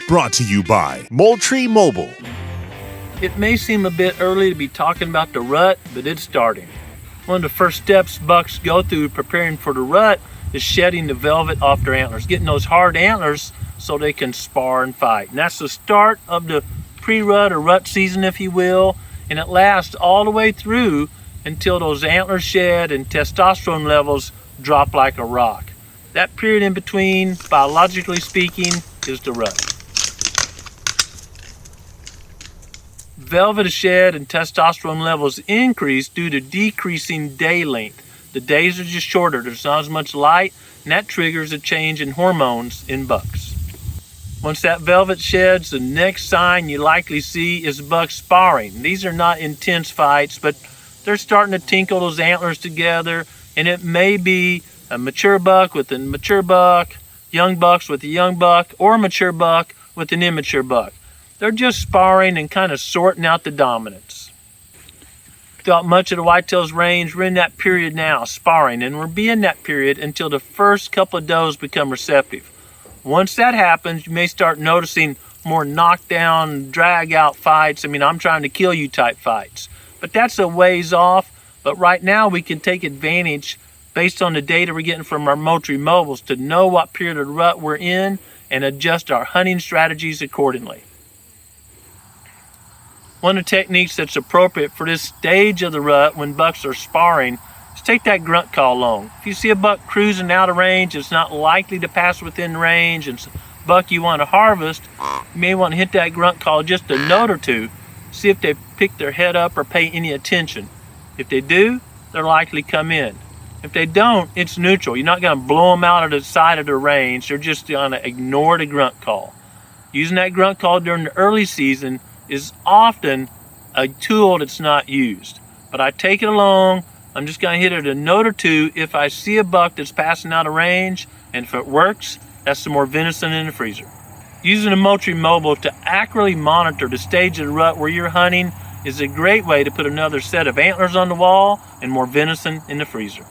Brought to you by multimobile. It may seem a bit early to be talking about the rut, but it's starting. One of the first steps bucks go through preparing for the rut is shedding the velvet off their antlers, getting those hard antlers so they can spar and fight. And that's the start of the pre-rut or rut season, if you will, and it lasts all the way through until those antlers shed and testosterone levels drop like a rock. That period in between, biologically speaking, is the rut. Velvet is shed and testosterone levels increase due to decreasing day length. The days are just shorter, there's not as much light, and that triggers a change in hormones in bucks. Once that velvet sheds, the next sign you likely see is bucks sparring. These are not intense fights, but they're starting to tinkle those antlers together, and it may be a mature buck with a mature buck, young bucks with a young buck, or a mature buck with an immature buck. They're just sparring and kind of sorting out the dominance. Throughout much of the whitetails range, we're in that period now, sparring, and we'll be in that period until the first couple of does become receptive. Once that happens, you may start noticing more knockdown, drag out fights. I'm trying to kill you type fights. But that's a ways off. But right now we can take advantage based on the data we're getting from our multimobiles to know what period of rut we're in and adjust our hunting strategies accordingly. One of the techniques that's appropriate for this stage of the rut when bucks are sparring is take that grunt call long. If you see a buck cruising out of range, it's not likely to pass within range, and it's a buck you want to harvest, you may want to hit that grunt call just a note or two, see if they pick their head up or pay any attention. If they do, they're likely to come in. If they don't, it's neutral. You're not going to blow them out of the side of the range. They're just going to ignore the grunt call. Using that grunt call during the early season is often a tool that's not used. But I take it along. I'm just going to hit it a note or two if I see a buck that's passing out of range, and if it works, that's some more venison in the freezer. Using a multimobile to accurately monitor the stage of the rut where you're hunting is a great way to put another set of antlers on the wall and more venison in the freezer.